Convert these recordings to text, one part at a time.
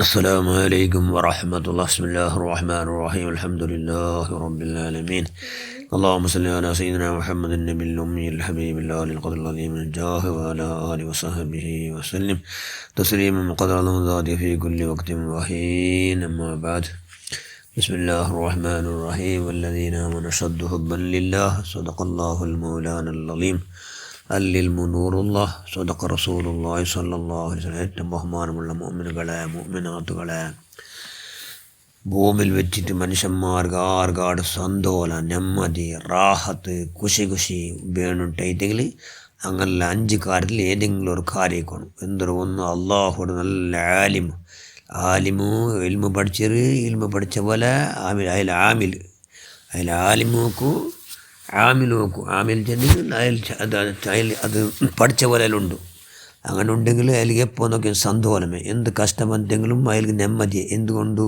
السلام عليكم ورحمة الله. بسم الله الرحمن الرحيم. الحمد لله رب العالمين. اللهم صل على سيدنا محمد النبي الأمي الحبيب الله القدر العظيم الجاه وعلى آله وصحبه وسلم تسليما قدر المضاد في كل وقت وحين. أما بعد، بسم الله الرحمن الرحيم. والذين آمنوا أشد حبا لله. صدق الله المولانا العظيم. അല്ലിൽമുനൂറുല്ലാഹ് സ്വദഖ റസൂലുള്ളാഹി സ്വല്ലല്ലാഹു അലൈഹി വസല്ലം. ഏറ്റവും ബഹുമാനമുള്ള മുഅ്മിനുകളെ മുഅ്മിനാത്തുകളെ, ഭൂമിയിൽ വെച്ചിട്ട് മനുഷ്യന്മാർക്ക് ആർക്കാട് സന്തോല നെമ്മതി റാഹത്ത് ഖുഷി വേണുണ്ടെങ്കിൽ അങ്ങനല്ല 5 കാര്യത്തിൽ ഏതെങ്കിലും ഒരു കാര്യമാക്കണം. എന്തൊരു ഒന്ന്, അള്ളാഹുടെ നല്ല ആലിമു ഇൽമു പഠിച്ച പോലെ അതിൽ ആലിമോക്കു ആമിൽ നോക്കൂ. ആമിൽ ചെന്നെങ്കിൽ അത് പഠിച്ച പോലെ അതിലുണ്ട്. അങ്ങനെ ഉണ്ടെങ്കിൽ അതിൽ എപ്പോൾ നോക്കിയാൽ സന്തോഷമേ. എന്ത് കഷ്ടം എന്തെങ്കിലും അതിൽ നെമ്മതി. എന്തുകൊണ്ട്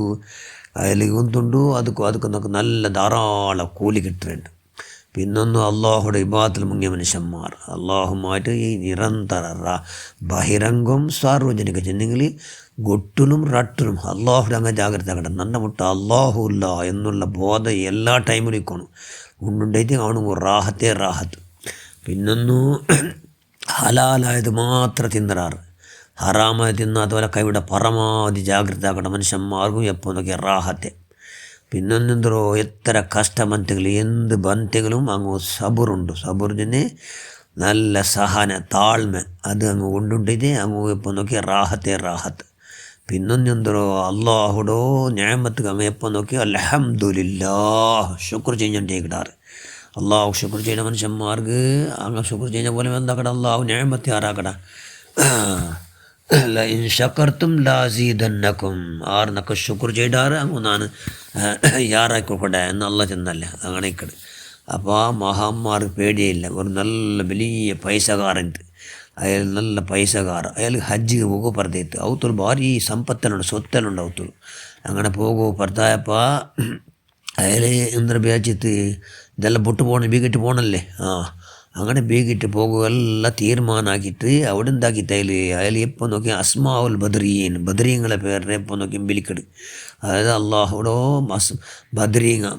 അതിൽ എന്തുണ്ടോ അതൊക്കെ നോക്കി നല്ല ധാരാളം കൂലി കിട്ടുന്നുണ്ട്. പിന്നൊന്നും അള്ളാഹുടെ ഇബാദത്തിൽ മുങ്ങിയ മനുഷ്യന്മാർ അള്ളാഹുമായിട്ട് ഈ നിരന്തര ബഹിരംഗം സാർവജനിക ചെന്നെങ്കിൽ ഗൊട്ടിലും റട്ടിലും അള്ളാഹുടെ അങ്ങ് ജാഗ്രത ആകട്ടെ. നല്ല മുട്ട അള്ളാഹു ഇല്ല എന്നുള്ള ബോധം എല്ലാ ടൈമിലും ഇരിക്കണം. ഉണ്ടുണ്ടായിട്ട് കാണുമ്പോൾ റാഹത്ത്. പിന്നൊന്നു ഹലാലായത് മാത്രം തിന്നറാറ്, ഹറാമായി തിന്നാത്ത പോലെ കൈവിടെ പരമാവധി ജാഗ്രത ആക്കട്ടെ മനുഷ്യന്മാർക്കും എപ്പോൾ നോക്കിയാൽ റാഹത്തെ. പിന്നൊന്നെന്തോ എത്ര കഷ്ടമെന്തെങ്കിലും എന്ത് ബന്തെങ്കിലും അങ്ങ് സബുറുണ്ട്. സബുറിന് നല്ല സഹന താഴ്മ അത് അങ്ങ് കൊണ്ടുണ്ടായിട്ട് അങ്ങ് എപ്പോൾ നോക്കിയാൽ റാഹത്ത്. പിന്നൊന്നെന്തോ അള്ളാഹുടോ ഞാമത്ത് അങ്ങ് എപ്പോൾ നോക്കിയാൽ അൽഹംദുലില്ലാഹ് ശുക്ർ ചെയ്യാണ്ടിരിക്കടാറ്. അള്ളാഹു ശുക്ർ ചെയ്യുന്ന മനുഷ്യന്മാർക്ക് അങ്ങ് ശുക്ർ ചെയ്യുന്ന പോലെ എന്താക്കട അള്ളാഹു ഞാമത്ത് ആറാക്കട. ലഇൻ ശകർത്തും ലഅസീദന്നകും. ആർന്നൊക്കെ ശുക്ർ ചെയ്താറ് അങ്ങ് ഞാൻ യാറായിക്കൊട്ടെ എന്ന് അള്ളാഹ് ചെന്നല്ല അങ്ങനെ ഇക്കട്. അപ്പോൾ ആ മഹാന്മാർക്ക് പേടിയില്ല. ഒരു നല്ല വലിയ പൈസകാരനുണ്ട്, അയാൾ നല്ല പൈസകാര. അയാൾ ഹജ്ജിಗೆ ಹೋಗೋ ಪರ್ದೈತು. ಅವತರು ಭಾರಿ ಸಂಪತ್ತಲ್ಲುಂಡು, ಸೊತ್ತೆಲ್ಲುಂಡು ಅವತರು. അങ്ങനെ ಹೋಗೋ ಪರ್ದಾಯಪ್ಪ അയാൾ എന്തൊരു വിചാരിച്ചിട്ട് ഇതെല്ലാം പൊട്ടു പോകണം, ബീഗിട്ട് പോകണല്ലേ. അങ്ങനെ ബീഗിട്ട് പോകുകയെല്ലാം തീരുമാനമാക്കിയിട്ട് അവിടെ എന്താക്കിയിട്ട് അയാൾ എപ്പോൾ നോക്കി അസ്മാഉൽ ബദരീങ്ങളെ പേരിനെ എപ്പോൾ നോക്കി വിളിക്കട്. അതായത് അള്ളാഹുടോ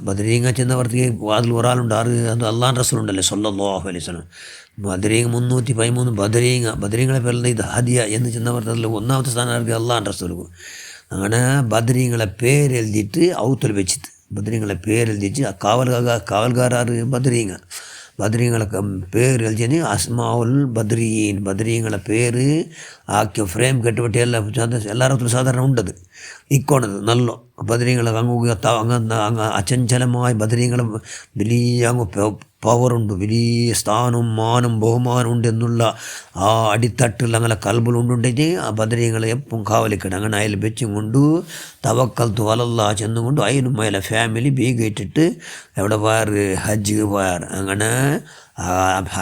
ബദരീങ്ങ ചെന്നവർക്ക് അതിൽ ഒരാളുണ്ട്. അത് അള്ളാഹ് റസൂലുണ്ടല്ലേ സ്വല്ലല്ലാഹു അലൈഹി വസല്ലം. ബദരീങ്ങ 313 ബദരീങ്ങളെ പേരിൽ ഇത് ഹദിയ എന്ന് ചെന്നവർക്ക് അതിൽ 1ാമത്തെ സ്ഥാനമാർക്ക് അള്ളാഹ് റസൂലുക്ക്. അങ്ങനെ ബദരീങ്ങളെ പേരെഴുതിയിട്ട് ഔത്തൽ വെച്ചിട്ട് ബദരീങ്ങളെ പേരെഴുതിച്ച് കാവൽക്കാരാറ് ബദരീങ്ങളൊക്കെ പേര് എഴുതിയത് അസ്മാഉൽ ബദരീങ്ങളെ പേര് ആക്കിയ ഫ്രെയിം കെട്ടുപറ്റി എല്ലായിടത്തും സാധാരണ ഉണ്ടത് ഇക്കോണത് നല്ല ബദരീങ്ങളൊക്കെ അങ്ങ് അചഞ്ചലമായ ബദരീങ്ങളെ വലിയ അങ്ങ് പവറുണ്ട്, വലിയ സ്ഥാനവും മാനം ബഹുമാനം ഉണ്ട് എന്നുള്ള ആ അടിത്തട്ടിൽ അങ്ങനെ കൽബിലുണ്ടുണ്ടെങ്കിൽ ആ ബദരീങ്ങളെ എപ്പം കാവലിക്കണം. അങ്ങനെ അതിൽ വെച്ചും കൊണ്ട് തവക്കൽത്തു അലല്ലാഹ് ചെന്നുകൊണ്ട് അതിനും മേലെ ഫാമിലി ബീഗിട്ടിട്ട് എവിടെ പോയാറ് ഹജ്ജിക്ക് പോയാറ്. അങ്ങനെ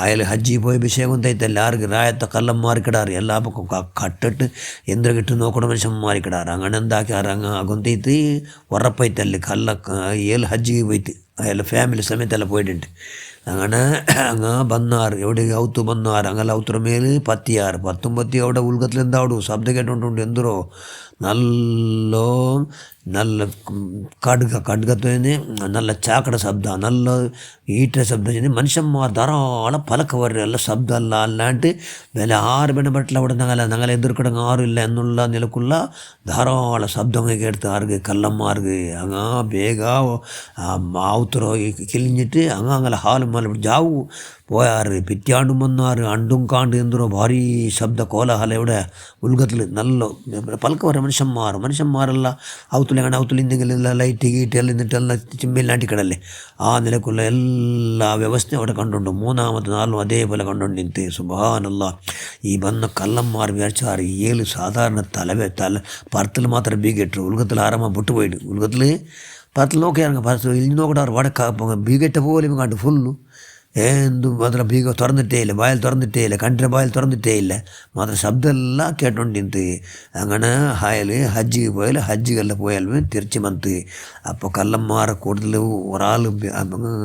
അയാൾ ഹജ്ജിൽ പോയ വിഷയം തയ്ത്തല്ല ആർക്ക് രായത്തെ കല്ലന്മാർക്കിടാറ് എല്ലാ പക്കം കട്ടിട്ട് എന്തൊരു കിട്ടി നോക്കണം മനുഷ്യന്മാർക്കിടാറ്. അങ്ങനെ എന്താക്കിയാറ് അങ്ങ് അകൊന്തയ്ത്ത് ഉറപ്പൈത്തല്ലേ ഏഴ് ഹജ്ജിക്ക് പോയിട്ട് അയാൾ ഫാമിലി സമയത്തെല്ലാം പോയിട്ടുണ്ട്. അങ്ങനെ അങ്ങ് ബന്നാറ് എവിടെ ഔത്തു ബന്നാറ് അങ്ങനെ ഔത്ര മേല് പത്തിയാറ് 19 അവിടെ ഉൽഗത്തിൽ എന്താവിടും ശബ്ദം കേട്ടോണ്ടുണ്ട്. എന്തോ നല്ല കടുകത്തിന് നല്ല ചാക്കട ശബ്ദ, നല്ല ഈറ്റ ശബ്ദം. മനുഷ്യന്മാർ ധാരാളം പലക്കെ വരും. എല്ലാ ശബ്ദമല്ല അല്ലാണ്ട് വില 6 പെണ്ണപ്പെട്ടില്ല അവിടെ ഞങ്ങളെ എതിർക്കിടങ്ങ് ആറില്ല എന്നുള്ള നിലക്കുള്ള ധാരാളം ശബ്ദങ്ങൾ കേട്ട് ആർക്ക് കല്ലന്മാർക്ക് അങ്ങ് ಬೇಗ ആവുത്തറോ കിളിഞ്ഞിട്ട് അങ്ങനെ ഹാലും മല ജാവു പോയാറ്. പിറ്റാണ്ടും വന്നാറ് അണ്ടും കാണ്ട് എന്തോ ഭാരീ ശബ്ദ കോലാഹല ഇവിടെ ഉൽഗത്തിൽ നല്ല പലക്കെ വരെ മനുഷ്യന്മാരെല്ലാം ഔത്തുല ഇന്നെങ്കിലെല്ലാം ലൈറ്റ് ഗീറ്റെല്ലാം എന്നിട്ടെല്ലാം ചിമ്പില്ലാണ്ടിക്കടല്ലേ ആ നിലക്കുള്ള എല്ലാ വ്യവസ്ഥയും അവിടെ കണ്ടുണ്ട്. 3ാമത്തെ നാളും അതേപോലെ കണ്ടുകൊണ്ട് നിന്ത് സുബ്ഹാനല്ലാഹ്. ഈ വന്ന കള്ളന്മാർ വിചാരിച്ചാറ് 7 സാധാരണ പരത്തിൽ മാത്രം ബീഗിട്ടു. ഉൽഗത്തിൽ ആരമ്മ പൊട്ടുപോയിട്ട് ഉൽഗത്തിൽ പരത്തിൽ നോക്കിയാറുங்க പരത്തിൽ ഇഞ്ഞു നോക്കിടാറ് വടക്ക ബീഗിട്ട പോലെ കണ്ടു ഫുള്ളു. എന്തും മാത്രം ബീഗ തുറന്നിട്ടേ ഇല്ല, വായിൽ തുറന്നിട്ടേ ഇല്ല, കണ്ടിൻ്റെ വായിൽ തുറന്നിട്ടേ ഇല്ല. മാത്രം ശബ്ദമെല്ലാം കേട്ടോണ്ടിന്ത്. അങ്ങനെ ഹജ്ജിക്ക് പോയാൽ ഹജ്ജിಗೆല്ലാം പോയാലും തിരിച്ച് വന്ന് അപ്പോൾ കല്ലന്മാരെ കൂടുതൽ ഒരാൾ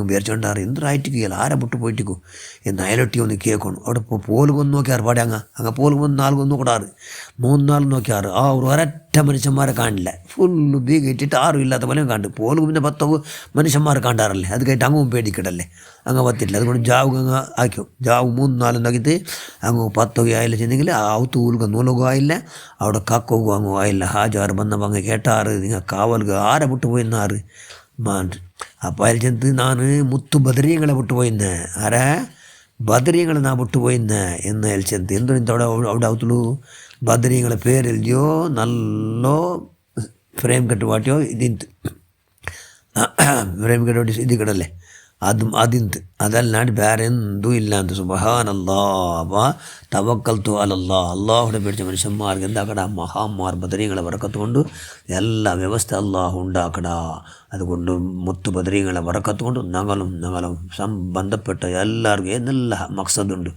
വിചാരിച്ചോണ്ടാറ് എന്തൊരായിട്ട് ആരെ വിട്ടു പോയിട്ടിക്കോ എന്ന് അയലൊട്ടി ഒന്ന് കേൾക്കണം. അവിടെ പോലുകൊന്ന് നോക്കിയാറ് പാടെ അങ്ങ് പോലുകൊന്ന് 4 നോക്കിടാറ് 3 നോക്കിയാറ് ആ ഒരു ഒരൊറ്റ ഒറ്റ മനുഷ്യന്മാരെ കാണില്ല. ഫുള്ള് ബീഗ ഇട്ടിട്ട് ആരും ഇല്ലാത്ത പോലെയും കണ്ടു പോലും. പിന്നെ 10 മനുഷ്യന്മാർ കണ്ടാറല്ലേ, അത് കേട്ട് അങ്ങും പേടിക്കടല്ലേ, അങ്ങ് പറ്റില്ല. അതുകൊണ്ട് ജാവ് അങ്ങ് ആക്കും. ജാവ് 3-4 നഗിത്ത് അങ്ങ് 10 ആയില്ല ചെന്നെങ്കിൽ അവത്ത് ഊൽക നൂലകും ആയില്ല, അവിടെ കക്കോകും അങ്ങും ആയില്ല. ഹാജാറ് വന്നപ്പോൾ അങ്ങ് കേട്ടാറ് നിങ്ങൾ കാവൽക്ക് ആരെ വിട്ടു പോയിന്നാറ് മാണ്ട്. അപ്പോൾ അതിൽ ചെന്ന് ನಾನು ಮುತ್ತು ಬದರಿಯங்களை ಬಿಟ್ಟು പോയിന്ന്. ആരാ ബദരീങ്ങൾ നാ വിട്ടുപോയിന്ന് എന്ന് ಹೇಳ್ಚಂತ. ಎಂದು ಇಂಥവിടെ അവിടെ ಅವತಲು ಬದರೀಗಳ പേരില്ലയോ നല്ല ಫ್ರೇಮ್ ಕಟ್ಟುವಾಟಿಯೋ ಇದಿಂತು ಫ್ರೇಮ್ ಕಟ್ಟುವಾಟಿ ಇದು ಕಡಲೆ ಅದಿಂತು ಅದಲ್ಲಾಂటి ಬೇರೆ ಎಂದೂ ಇಲ್ಲ ಅಂತ. ಸುಬ್ಹಾನಲ್ಲಾ അപ്പോൾ തവക്കൽതു അലല്ലാ, അള്ളാഹുടെ പേടിച്ച മനുഷ്യന്മാർക്ക് എന്താക്കട മഹാന്മാർ ബദരീങ്ങളെ വറക്കത്തുകൊണ്ട് എല്ലാ വ്യവസ്ഥ അള്ളാഹു ഉണ്ടാക്കട. അതുകൊണ്ട് മുത്തു ബദരീങ്ങളെ വറക്കത്തുകൊണ്ട് ഞങ്ങളും ബന്ധപ്പെട്ട എല്ലാവർക്കും എന്തെല്ലാം മക്സദുണ്ട്,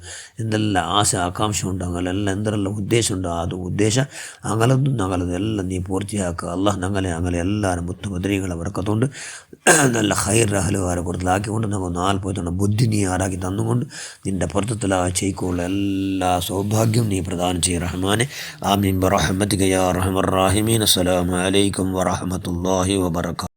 എന്തെല്ലാം ആശ ആകാംക്ഷ ഉണ്ട്, അങ്ങനെല്ലാം എന്തെല്ലാം ഉദ്ദേശമുണ്ട്. അത് ഉദ്ദേശം അങ്ങലതും ഞങ്ങളതും എല്ലാം നീ പൂർത്തിയാക്കുക. അള്ളാഹ് ഞങ്ങളെ എല്ലാവരും മുത്തു ബദരീങ്ങളെ വറക്കത്തുകൊണ്ട് നല്ല ഹൈർ അഹലുകാരെ കൊടുത്തലാക്കിക്കൊണ്ട് ഞങ്ങൾ 40 ബുദ്ധി നീ ആരാക്കി തന്നുകൊണ്ട് നിൻ്റെ പുറത്തുള്ള ചെയ്ക്കുള്ള എല്ലാ സൗഭാഗ്യം നീ പ്രദാനം ചെയ്യ റഹ്മാനെ. ആമീൻ ബിറഹ്മതിക യാ അർഹമർ റഹീമീൻ. അസ്സലാമു അലൈക്കും വറഹ്മത്തുള്ളാഹി വബറകാതുഹു.